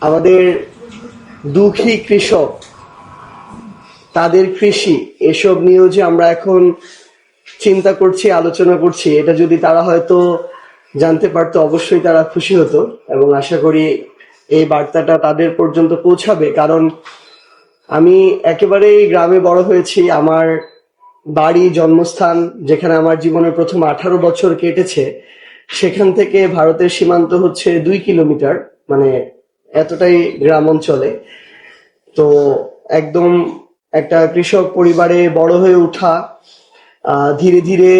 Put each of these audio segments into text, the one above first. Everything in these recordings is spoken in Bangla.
আমাদের দুঃখী কৃষক, তাদের কৃষি, এসব নিয়েও যে আমরা এখন চিন্তা করছি, আলোচনা করছি, এটা যদি তারা হয়তো জানতে পারতো অবশ্যই তারা খুশি হতো। এবং আশা করি এই বার্তাটা তাদের পর্যন্ত পৌঁছাবে। কারণ আমি একেবারেই গ্রামে বড় হয়েছি। আমার বাড়ি, জন্মস্থান, যেখানে আমার জীবনের প্রথম 18 বছর কেটেছে, সেখান থেকে ভারতের সীমান্ত হচ্ছে 2 কিলোমিটার, মানে এতটাই গ্রাম অঞ্চলে। তো একদম একটা কৃষক পরিবারে বড় হয়ে ওঠা, ধীরে ধীরে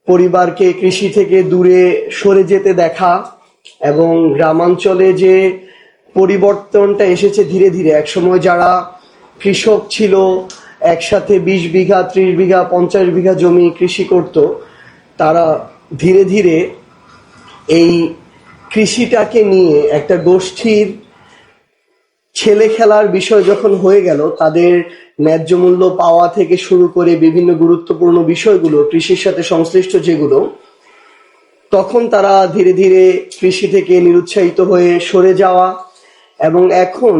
পরিবারকে কৃষি থেকে দূরে সরে যেতে দেখা, এবং গ্রামাঞ্চলে যে পরিবর্তনটা এসেছে ধীরে ধীরে। একসময় যারা কৃষক ছিল, একসাথে 20 বিঘা, 30 বিঘা, 50 বিঘা জমি কৃষি করত, তারা ধীরে ধীরে এই কৃষিটাকে নিয়ে একটা গোষ্ঠীর ছেলে খেলার বিষয় যখন হয়ে গেল, তাদের ন্যায্য মূল্য পাওয়া থেকে শুরু করে বিভিন্ন গুরুত্বপূর্ণ বিষয়গুলো কৃষির সাথে সংশ্লিষ্ট যেগুলো, তখন তারা ধীরে ধীরে কৃষি থেকে নিরুৎসাহিত হয়ে সরে যাওয়া। এবং এখন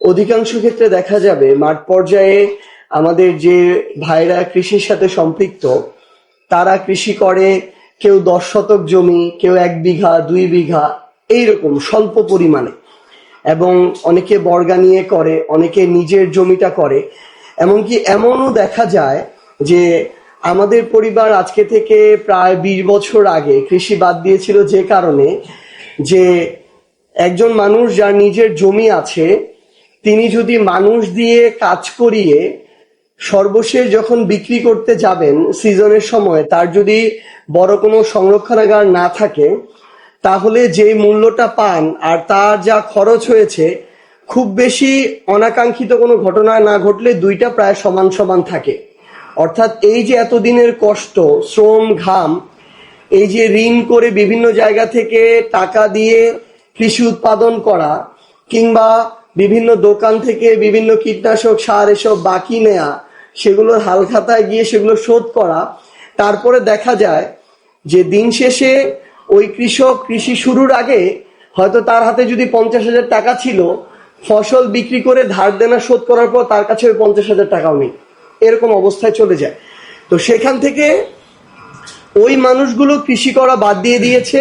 অধিকাংশ ক্ষেত্রে দেখা যাবে মাঠ পর্যায়ে আমাদের যে ভাইরা কৃষির সাথে সম্পৃক্ত, তারা কৃষি করে কেউ 10 শতক জমি, কেউ 1 বিঘা, 2 বিঘা, এইরকম স্বল্প পরিমাণে। এবং অনেকে বর্গা নিয়ে করে, অনেকে নিজের জমিটা করে। এমনকি এমনও দেখা যায় যে আমাদের পরিবার আজকে থেকে প্রায় 20 বছর আগে কৃষি বাদ দিয়েছিল, যে কারণে যে একজন মানুষ যার নিজের জমি আছে, তিনি যদি মানুষ দিয়ে কাজ করিয়ে সর্বশেষ যখন বিক্রি করতে যাবেন সিজনের সময়, তার যদি বড় কোনো সংরক্ষণাগার না থাকে, তাহলে যে মূল্যটা পান আর তার যা খরচ হয়েছে, খুব বেশি অনাকাঙ্ক্ষিত কোনো ঘটনা না ঘটলে দুইটা প্রায় সমান সমান থাকে। অর্থাৎ এই যে এতদিনের কষ্ট, শ্রম, ঘাম, এই যে ঋণ করে বিভিন্ন জায়গা থেকে টাকা দিয়ে কৃষি উৎপাদন করা, কিংবা বিভিন্ন দোকান থেকে বিভিন্ন কীটনাশক, সার এসব বাকি নেয়া, সেগুলোর হালখাতায় গিয়ে সেগুলো শোধ করা, তারপরে দেখা যায় যে দিন শেষে ওই কৃষক কৃষি শুরুর আগে হয়তো তার হাতে যদি 50,000 টাকা ছিল, ফসল বিক্রি করে ধার দেনা শোধ করার পর তার কাছে ওই 50,000 টাকাও নেই, এরকম অবস্থায় চলে যায়। তো সেখান থেকে ওই মানুষগুলো কৃষি করা বাদ দিয়ে দিয়েছে,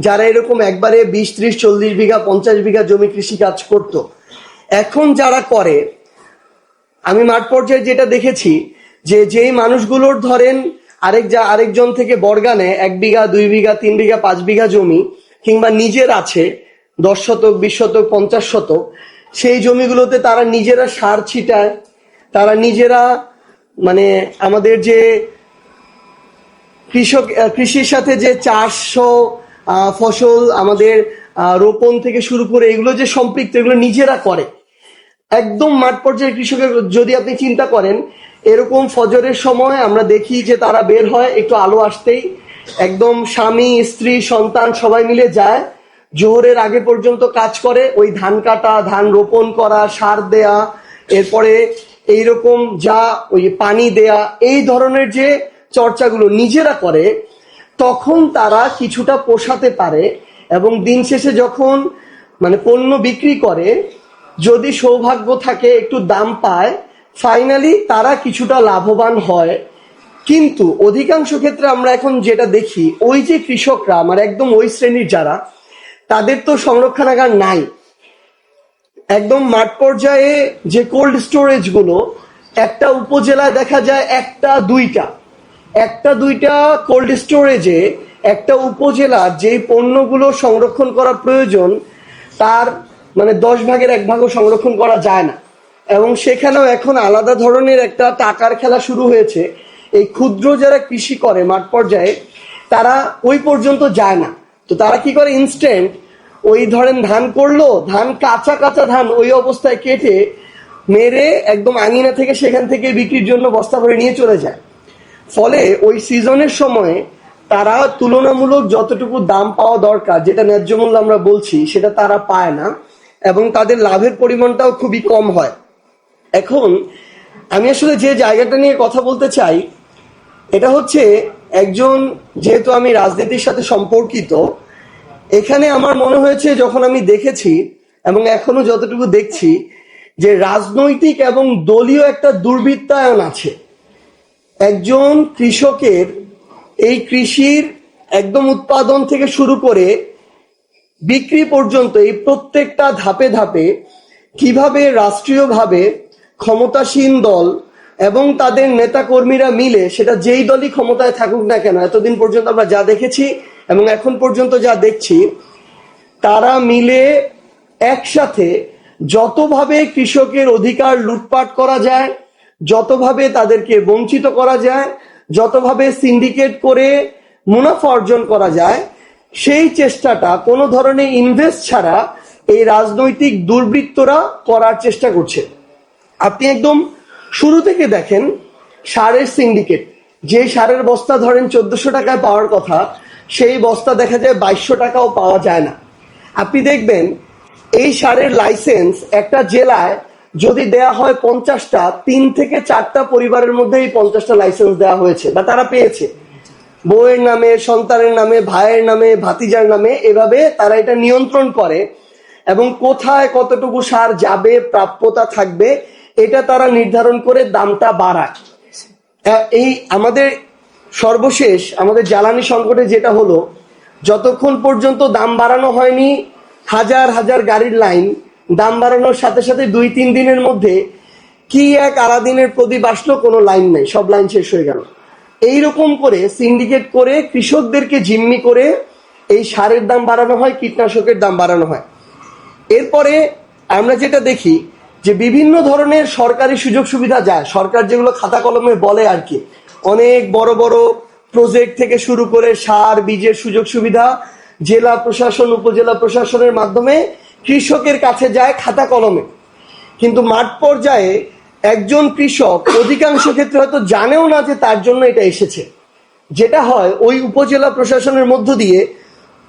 যারা এরকম একবারে 20, 30, 40 বিঘা, 50 বিঘা জমি কৃষি কাজ করত। এখন যারা করে, আমি মাঠ পর্যায়ে যেটা দেখেছি, যে যেই মানুষগুলোর ধরেন আরেকজন থেকে বর্গা নেয় 1 বিঘা, 2 বিঘা, 3 বিঘা, 5 বিঘা জমি, কিংবা নিজের আছে 10 শতক, 20 শতক, 50 শতক, সেই জমিগুলোতে তারা নিজেরা সার ছিটায়, তারা নিজেরা, মানে আমাদের যে কৃষির সাথে যে চাষও ফসল আমাদের রোপণ থেকে শুরু করে এগুলো যে সম্পৃক্ত, এগুলো নিজেরা করে। একদম মাঠ পর্যায়ে কৃষকের যদি আপনি চিন্তা করেন, এরকম ফজরের সময় আমরা দেখি যে তারা বের হয়, একটু আলো আসতেই একদম স্বামী, স্ত্রী, সন্তান সবাই মিলে যায়, জোহরের আগে পর্যন্ত কাজ করে, ওই ধান কাটা, ধান রোপণ করা, সার দেয়া, এরপরে এইরকম যা ওই পানি দেয়া, এই ধরনের যে চর্চাগুলো নিজেরা করে, তখন তারা কিছুটা পোষাতে পারে। এবং দিন শেষে যখন মানে পণ্য বিক্রি করে, যদি সৌভাগ্য থাকে একটু দাম পায়, ফাইনালি তারা কিছুটা লাভবান হয়। কিন্তু অধিকাংশ ক্ষেত্রে আমরা এখন যেটা দেখি, ওই যে কৃষকরা, আমার একদম ওই শ্রেণীর যারা, তাদের তো সংরক্ষণাগার নাই। একদম মাঠ পর্যায়ে যে কোল্ড স্টোরেজ গুলো, একটা উপজেলায় দেখা যায় একটা দুইটা কোল্ড স্টোরেজে একটা উপজেলার যে পণ্যগুলো সংরক্ষণ করা প্রয়োজন, তার মানে 10 ভাগের 1 ভাগও সংরক্ষণ করা যায় না। এবং সেখানেও এখন আলাদা ধরনের একটা টাকার খেলা শুরু হয়েছে। এই ক্ষুদ্র যারা কৃষি করে মাঠ পর্যায়ে, তারা ওই পর্যন্ত যায় না। তো তারা কি করে, ইনস্ট্যান্ট ওই ধরেন ধান করলো, ধান কাঁচা কাঁচা ধান ওই অবস্থায় কেটে মেরে একদম আঙিনা থেকে সেখান থেকে বিক্রির জন্য বস্তা ভরে নিয়ে চলে যায়। ফলে ওই সিজনের সময়ে তারা তুলনামূলক যতটুকু দাম পাওয়া দরকার, যেটা ন্যায্য মূল্য আমরা বলছি, সেটা তারা পায় না, এবং তাদের লাভের পরিমাণটাও খুবই কম হয়। এখন আমি আসলে যে জায়গাটা নিয়ে কথা বলতে চাই, এটা হচ্ছে একজন, যেহেতু আমি রাজনীতির সাথে সম্পর্কিত, এখানে আমার মনে হয়েছে যখন আমি দেখেছি এবং এখনো যতটুকু দেখছি যে রাজনৈতিক এবং দলীয় একটা দুর্বৃত্তায়ন আছে। একজন কৃষকের এই কৃষির একদম উৎপাদন থেকে শুরু করে বিক্রি পর্যন্ত এই প্রত্যেকটা ধাপে ধাপে কিভাবে রাষ্ট্রীয়ভাবে ক্ষমতাসীন দল এবং তাদের নেতাকর্মীরা মিলে, সেটা যেই দলই ক্ষমতায় থাকুক না কেন, এতদিন পর্যন্ত আমরা যা দেখেছি এবং এখন পর্যন্ত যা দেখছি, তারা মিলে একসাথে যতভাবে কৃষকের অধিকার লুটপাট করা যায়, যতভাবে তাদেরকে বঞ্চিত করা যায়, যতভাবে সিন্ডিকেট করে মুনাফা অর্জন করা যায়, সেই চেষ্টাটা কোনো ধরনের ইনভেস্ট ছাড়া এই রাজনৈতিক দুর্বৃত্তরা করার চেষ্টা করছে। আপনি একদম শুরু থেকে দেখেন সারের সিন্ডিকেট, যে সারের বস্তা ধরেন 1400 টাকায় পাওয়ার কথা, সেই বস্তা দেখা যায় 2200 টাকাও পাওয়া যায় না। আপনি দেখবেন এই সারের লাইসেন্স একটা জেলায় যদি দেয়া হয় 50টা, 3 থেকে 4টা পরিবারের মধ্যে এই 50টা লাইসেন্স দেওয়া হয়েছে বা তারা পেয়েছে। বউয়ের নামে, সন্তানের নামে, ভাইয়ের নামে, ভাতিজার নামে, এভাবে তারা এটা নিয়ন্ত্রণ করে এবং কোথায় কতটুকু সার যাবে, প্রাপ্যতা থাকবে, এটা তারা নির্ধারণ করে দামটা বাড়ায়। এই আমাদের সর্বশেষ আমাদের জ্বালানি সংকটে যেটা হলো, যতক্ষণ পর্যন্ত দাম বাড়ানো হয়নি, হাজার হাজার গাড়ির লাইন, দাম বাড়ানোর সাথে সাথে 2-3 দিনের মধ্যে কি এক আলাদিনের প্রদীপ আসলো, কোনো লাইন নেই, সব লাইন শেষ হয়ে গেল। এইরকম করে সিন্ডিকেট করে কৃষকদেরকে জিম্মি করে এই সারের দাম বাড়ানো হয়, কীটনাশকের দাম বাড়ানো হয়। এরপরে আমরা যেটা দেখি যে বিভিন্ন ধরনের সরকারি সুযোগ সুবিধা যায়, সরকার যেগুলো খাতা কলমে বলে আর কি, অনেক বড় বড় প্রজেক্ট থেকে শুরু করে সার বীজের সুযোগ সুবিধা জেলা প্রশাসন, উপজেলা প্রশাসনের মাধ্যমে কৃষকের কাছে যায় খাতা কলমে। কিন্তু মাঠ পর্যায়ে একজন কৃষক অধিকাংশ ক্ষেত্রে হয়তো জানেও না যে তার জন্য এটা এসেছে। যেটা হয়, ওই উপজেলা প্রশাসনের মধ্য দিয়ে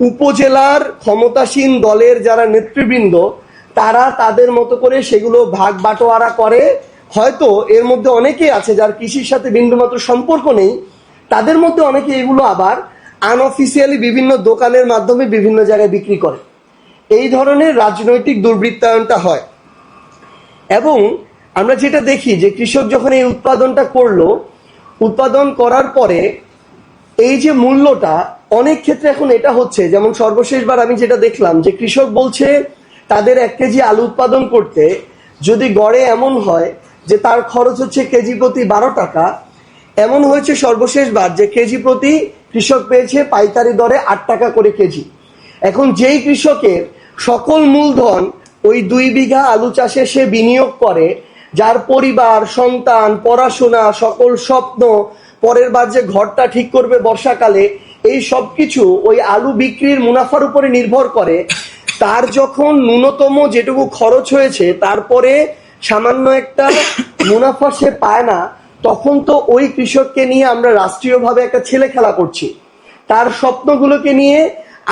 উপজেলার ক্ষমতাসীন দলের যারা নেতৃবৃন্দ, তারা তাদের মতো করে সেগুলো ভাগ বাটোয়ারা করে। হয়তো এর মধ্যে অনেকেই আছে যার কৃষির সাথে বিন্দুমাত্র সম্পর্ক নেই, তাদের মধ্যে অনেকে এগুলো আবার আনঅফিসিয়ালি বিভিন্ন দোকানের মাধ্যমে বিভিন্ন জায়গায় বিক্রি করে। এই ধরনের রাজনৈতিক দুর্বৃত্তায়নটা হয়। এবং আমরা যেটা দেখি যে কৃষক যখন এই উৎপাদনটা করলো, উৎপাদন করার পরে এই যে মূল্যটা, অনেক ক্ষেত্রে এখন এটা হচ্ছে, যেমন সর্বশেষবার আমি যেটা দেখলাম যে কৃষক বলছে তাদের 1 কেজি আলু উৎপাদন করতে যদি গড়ে এমন হয় যে তার খরচ হচ্ছে কেজি প্রতি 12 টাকা, এমন হয়েছে সর্বশেষবার যে কেজি প্রতি কৃষক পেয়েছে পাইকারি দরে 8 টাকা করে কেজি। এখন যেই কৃষকের সকল মূলধন ওই 2 বিঘা আলু চাষে সে বিনিয়োগ করে, যার পরিবার, সন্তান, পড়াশোনা, সকল স্বপ্ন, পরের বার যে ঘরটা ঠিক করবে বর্ষাকালে, এই সব কিছু ওই আলু বিক্রির মুনাফার উপরে নির্ভর করে, তার যখন ন্যূনতম যেটুকু খরচ হয়েছে তারপরে সামান্য একটা মুনাফা সে পায় না, তখন তো ওই কৃষককে নিয়ে আমরা রাষ্ট্রীয়ভাবে একটা ছেলে খেলা করছি, তার স্বপ্নগুলোকে নিয়ে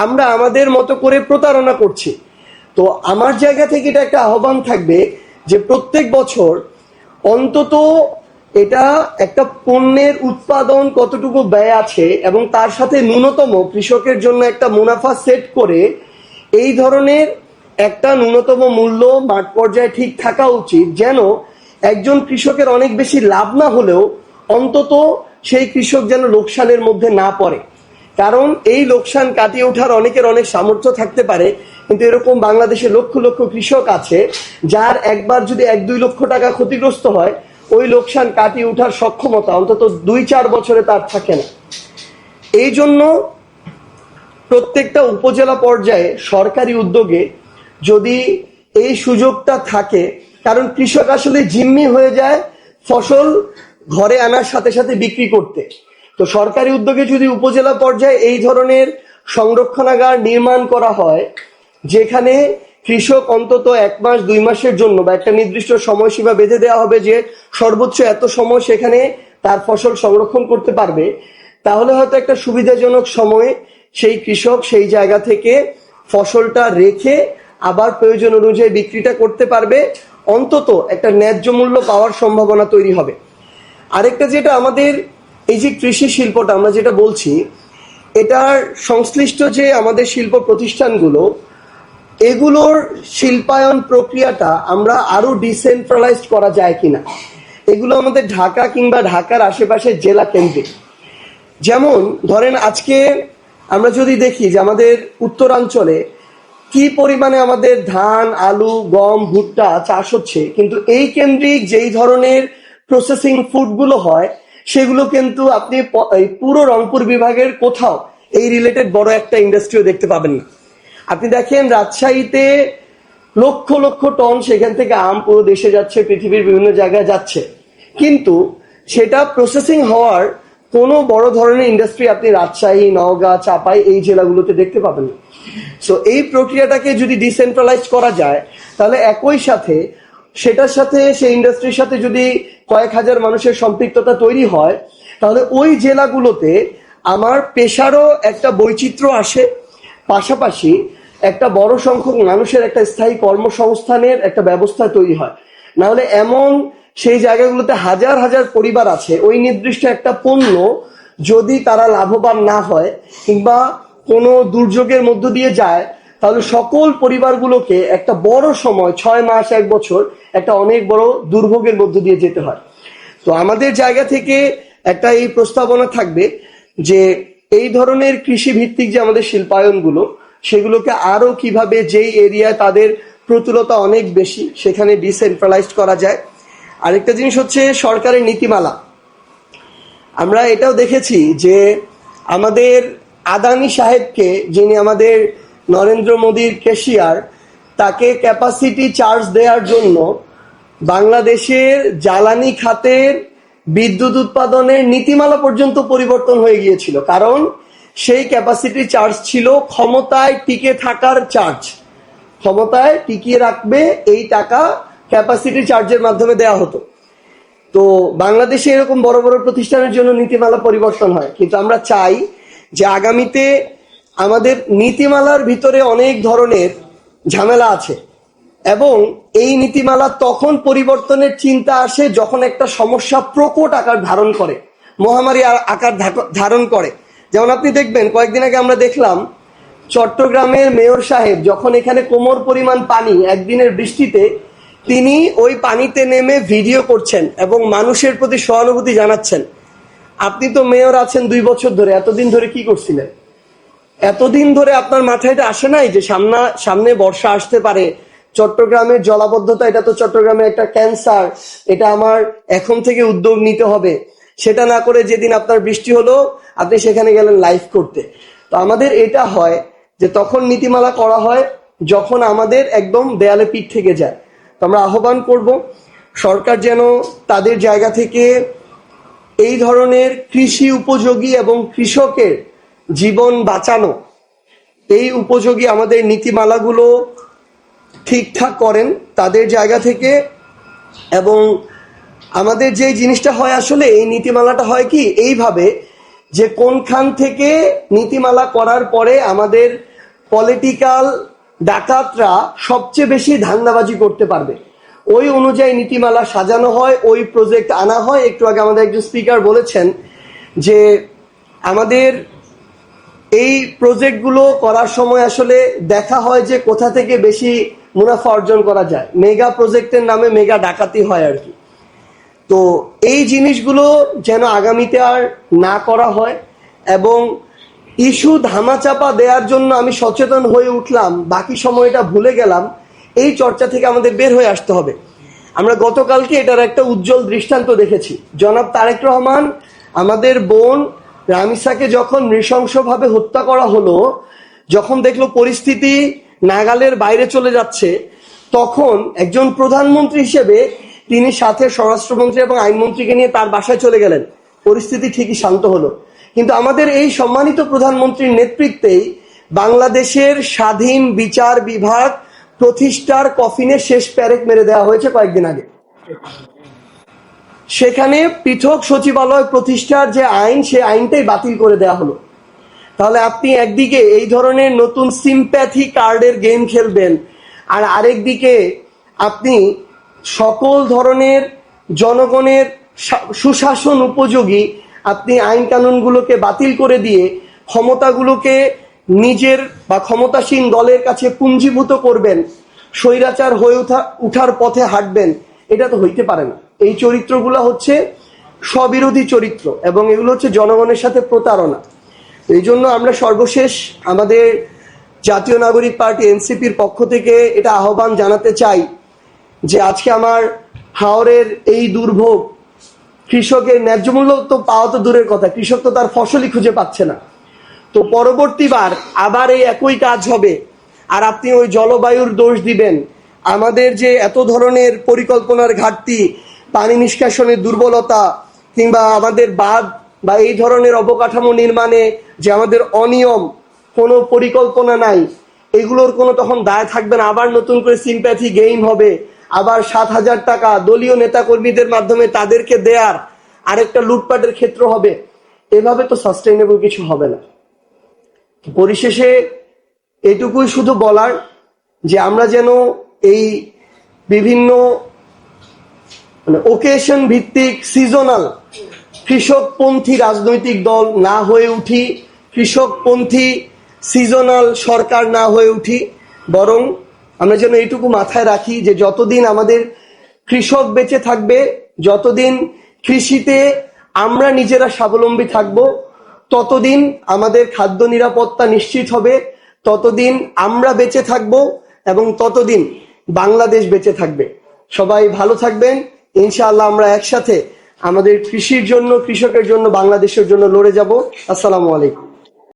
আমরা আমাদের মতো করে প্রতারণা করছি। তো আমার জায়গা থেকে এটা একটা আহ্বান থাকবে যে প্রত্যেক বছর অন্তত এটা একটা পণ্যের উৎপাদন কতটুকু ব্যয় আছে এবং তার সাথে ন্যূনতম কৃষকের জন্য একটা মুনাফা সেট করে এই ধরনের একটা ন্যূনতম মূল্য মাঠ পর্যায়ে ঠিক থাকা উচিত, যেন একজন কৃষকের অনেক বেশি লাভ না হলেও অন্তত সেই কৃষক যেন লোকসানের মধ্যে না পড়ে। কারণ এই লোকসান কাটিয়ে ওঠার অনেকের অনেক সামর্থ্য থাকতে পারে, কিন্তু এরকম বাংলাদেশে লক্ষ লক্ষ কৃষক আছে যার একবার যদি 1-2 লক্ষ টাকা ক্ষতিগ্রস্ত হয়, ওই লোকসান কাটিয়ে ওঠার সক্ষমতা অন্তত 2-4 বছরে তার থাকে না। এই জন্য প্রত্যেকটা উপজেলা পর্যায়ে সরকারি উদ্যোগে যদি এই সুযোগটা থাকে, কারণ কৃষক আসলে জিম্মি হয়ে যায় ফসল ঘরে আনার সাথে সাথে বিক্রি করতে, তো সরকারি উদ্যোগে যদি উপজেলা পর্যায়ে এই ধরনের সংরক্ষণাগার নির্মাণ করা হয়, যেখানে কৃষক অন্তত 1 মাস 2 মাসের জন্য বা একটা নির্দিষ্ট সময়সীমা বেঁধে দেওয়া হবে যে সর্বোচ্চ এত সময় সেখানে তার ফসল সংরক্ষণ করতে পারবে, তাহলে হয়তো একটা সুবিধাজনক সময়ে সেই কৃষক সেই জায়গা থেকে ফসলটা রেখে আবার প্রয়োজন অনুযায়ী বিক্রিটা করতে পারবে, অন্তত একটা ন্যায্য মূল্য পাওয়ার সম্ভাবনা তৈরি হবে। আরেকটা যেটা আমাদের এই যে কৃষি শিল্পটা আমরা যেটা বলছি, এটার সংশ্লিষ্ট যে আমাদের শিল্প প্রতিষ্ঠানগুলো, এগুলোর শিল্পায়ন প্রক্রিয়াটা আমরা আরো ডিসেন্ট্রালাইজড করা যায় কিনা, এগুলো আমাদের ঢাকা কিংবা ঢাকার আশেপাশের জেলা কেন্দ্রিক। যেমন ধরেন আজকে আমরা যদি দেখি যে আমাদের উত্তরাঞ্চলে কি পরিমাণে আমাদের ধান, আলু, গম, ভুট্টা চাষ হচ্ছে, কিন্তু এই কেন্দ্রিক যেই ধরনের প্রসেসিং ফুডগুলো হয় সেগুলো কিন্তু আপনি পুরো রংপুর বিভাগের কোথাও এই রিলেটেড বড় একটা ইন্ডাস্ট্রিও দেখতে পাবেন না। আপনি দেখেন রাজশাহীতে লক্ষ লক্ষ টন সেখান থেকে আম পুরো দেশে যাচ্ছে, পৃথিবীর বিভিন্ন জায়গায় যাচ্ছে, কিন্তু সেটা প্রসেসিং হওয়ার কোনো বড় ধরনের ইন্ডাস্ট্রি আপনি রাজশাহী, নওগাঁ, চাপাই এই জেলাগুলোতে দেখতে পাবেন না। সো এই প্রক্রিয়াটাকে যদি ডিসেন্ট্রালাইজ করা যায় তাহলে একই সাথে সেটার সাথে সেই ইন্ডাস্ট্রির সাথে যদি কয়েক হাজার মানুষের সম্পৃক্ততা তৈরি হয় তাহলে ওই জেলাগুলোতে আমার পেশারও একটা বৈচিত্র্য আসে, পাশাপাশি একটা বড় সংখ্যক মানুষের একটা স্থায়ী কর্মসংস্থানের একটা ব্যবস্থা তৈরি হয়। নাহলে এমন সেই জায়গাগুলোতে হাজার হাজার পরিবার আছে, ওই নির্দিষ্ট একটা পণ্য যদি তারা লাভবান না হয় কিংবা কোনো দুর্যোগের মধ্য দিয়ে যায় তাহলে সকল পরিবারগুলোকে একটা বড় সময় 6 মাস 1 বছর একটা অনেক বড় দুর্ভোগের মধ্য দিয়ে যেতে হয়। তো আমাদের জায়গা থেকে একটা এই প্রস্তাবনা থাকবে যে এই ধরনের কৃষি ভিত্তিক যে আমাদের শিল্পায়নগুলো সেগুলোকে আরো কিভাবে যেই এরিয়ায় তাদের প্রতুলতা অনেক বেশি সেখানে ডিসেন্ট্রালাইজড করা যায়। আরেকটা জিনিস হচ্ছে সরকারের নীতিমালা। আমরা এটাও দেখেছি যে আমাদের আদানি সাহেবকে, যিনি আমাদের নরেন্দ্র মোদীর কেশিয়ার, তাকে ক্যাপাসিটি চার্জ দেওয়ার জন্য বাংলাদেশের জ্বালানি খাতের বিদ্যুৎ উৎপাদনের নীতিমালা পর্যন্ত পরিবর্তন হয়ে গিয়েছিল, কারণ সেই ক্যাপাসিটি চার্জ ছিল ক্ষমতায় টিকে থাকার চার্জ, ক্ষমতায় টিকিয়ে রাখবে এই টাকা ক্যাপাসিটি চার্জের মাধ্যমে দেয়া হতো। তো বাংলাদেশে এরকম বড় বড় প্রতিষ্ঠানের জন্য নীতিমালা পরিবর্তন হয়, কিন্তু আমরা চাই যে আগামীতে আমাদের নীতিমালার ভিতরে অনেক ধরনের ঝামেলা আছে এবং এই নীতিমালা তখন পরিবর্তনের চিন্তা আসে যখন একটা সমস্যা প্রকট আকার ধারণ করে, মহামারী আকার ধারণ করে। যেমন আপনি দেখবেন কয়েকদিন আগে আমরা দেখলাম চট্টগ্রামের মেয়র সাহেব যখন এখানে কোমর পরিমাণ পানি একদিনের বৃষ্টিতে, তিনি ওই পানিতে নেমে ভিডিও করছেন এবং মানুষের প্রতি সহানুভূতি জানাচ্ছেন। আপনি তো মেয়র আছেন 2 বছর ধরে, এতদিন ধরে কি করছিলেন? এতদিন ধরে আপনার মাথায় এটা আসে নাই যে সামনে বর্ষা আসতে পারে, চট্টগ্রামের জলাবদ্ধতা এটা তো চট্টগ্রামের একটা ক্যান্সার, এটা আমার এখন থেকে উদ্যোগ নিতে হবে। সেটা না করে যেদিন আপনার বৃষ্টি হলো আপনি সেখানে গেলেন লাইভ করতে। তো আমাদের এটা হয় যে তখন নীতিমালা করা হয় যখন আমাদের একদম দেয়ালে পিঠ থেকে যায়। তো আমরা আহ্বান করব সরকার যেন তাদের জায়গা থেকে এই ধরনের কৃষি উপযোগী এবং কৃষকের জীবন বাঁচানো এই উপযোগী আমাদের নীতিমালাগুলো ঠিকঠাক করেন তাদের জায়গা থেকে। এবং আমাদের যে জিনিসটা হয় আসলে এই নীতিমালাটা হয় কি এইভাবে যে কোনখান থেকে নীতিমালা করার পরে আমাদের পলিটিক্যাল ডাকাতরা সবচেয়ে বেশি ধান্দাবাজি করতে পারবে ওই অনুযায়ী নীতিমালা সাজানো হয়, ওই প্রজেক্ট আনা হয়। একটু আগে আমাদের একজন স্পিকার বলেছেন যে আমাদের এই প্রজেক্টগুলো করার সময় আসলে দেখা হয় যে কোথা থেকে বেশি মুনাফা অর্জন করা যায়, মেগা প্রজেক্টের নামে মেগা ডাকাতি হয় আর কি। তো এই জিনিসগুলো যেন আগামীতে আর না করা হয় এবং ইস্যু ধামাচাপা দেওয়ার জন্য আমি সচেতন হয়ে উঠলাম, বাকি সময়টা ভুলে গেলাম, এই চর্চা থেকে আমাদের বের হয়ে আসতে হবে। আমরা গতকালকে এটার একটা উজ্জ্বল দৃষ্টান্ত দেখেছি। জনাব তারেক রহমান আমাদের বোন রামিসাকে যখন নৃশংসভাবে হত্যা করা হলো, যখন দেখলো পরিস্থিতি নাগালের বাইরে চলে যাচ্ছে, তখন একজন প্রধানমন্ত্রী হিসেবে তিনি সাথে স্বরাষ্ট্রমন্ত্রী এবং আইনমন্ত্রীকে নিয়ে তার বাসায় চলে গেলেন। পরিস্থিতি ঠিকই শান্ত হলো, কিন্তু আমাদের এই সম্মানিত প্রধানমন্ত্রীর নেতৃত্বেই বাংলাদেশের স্বাধীন বিচার বিভাগ প্রতিষ্ঠার কফিনে শেষ প্যারেক মেরে দেওয়া হয়েছে কয়েকদিন আগে। সেখানে পৃথক সচিবালয় প্রতিষ্ঠার যে আইন, সে আইনটাই বাতিল করে দেওয়া হলো। তাহলে আপনি একদিকে এই ধরনের নতুন সিম্প্যাথি কার্ডের গেম খেলবেন, আর আরেকদিকে আপনি সকল ধরনের জনগণের সুশাসন উপযোগী আপনি আইন কানুনগুলোকে বাতিল করে দিয়ে ক্ষমতাগুলোকে নিজের বা ক্ষমতাসীন দলের কাছে পুঞ্জীভূত করবেন, স্বৈরাচার হয়ে উঠার পথে হাঁটবেন, এটা তো হইতে পারে না। এই চরিত্রগুলো হচ্ছে স্ববিরোধী চরিত্র এবং এগুলো হচ্ছে জনগণের সাথে প্রতারণা। এই জন্য আমরা সর্বশেষ আমাদের জাতীয় নাগরিক পার্টি এনসিপির পক্ষ থেকে এটা আহ্বান জানাতে চাই যে আজকে আমার হাওরের এই দুর্ভোগ, কৃষকের ন্যায্য মূল্য তো পাওয়া তো দূরের কথা, কৃষক তো তার ফসলই খুঁজে পাচ্ছে না। তো পরবর্তীবার আবার এই একই কাজ হবে, আর আপনি ওই জলবায়ুর দোষ দিবেন। আমাদের যে এত ধরনের পরিকল্পনার ঘাটতি, পানি নিষ্কাশনের দুর্বলতা, কিংবা আমাদের বাঁধ বা এই ধরনের অবকাঠামো নির্মাণে যে আমাদের অনিয়ম, কোনো পরিকল্পনা নাই, এগুলোর কোনো তখন দায় থাকবে না। আবার নতুন করে সিম্প্যাথি গেইন হবে, আবার 7,000 টাকা দলীয় নেতাকর্মীদের মাধ্যমে তাদেরকে দেয়ার আরেকটা লুটপাটের ক্ষেত্র হবে। এভাবে তো সাস্টেইনেবল কিছু হবে না। পরিশেষে এটুকুই শুধু বলার যে আমরা যেন এই বিভিন্ন ওকেশন ভিত্তিক সিজনাল কৃষকপন্থী রাজনৈতিক দল না হয়ে উঠি, কৃষকপন্থী সিজনাল সরকার না হয়ে উঠি, বরং আমরা যেন এইটুকু মাথায় রাখি যে যতদিন আমাদের কৃষক বেঁচে থাকবে, যতদিন কৃষিতে আমরা নিজেরা স্বাবলম্বী থাকব, ততদিন আমাদের খাদ্য নিরাপত্তা নিশ্চিত হবে, ততদিন আমরা বেঁচে থাকব এবং ততদিন বাংলাদেশ বেঁচে থাকবে। সবাই ভালো থাকবেন। ইনশাআল্লাহ আমরা একসাথে আমাদের কৃষির জন্য, কৃষকের জন্য, বাংলাদেশের জন্য লড়ে যাব। আসসালামু আলাইকুম।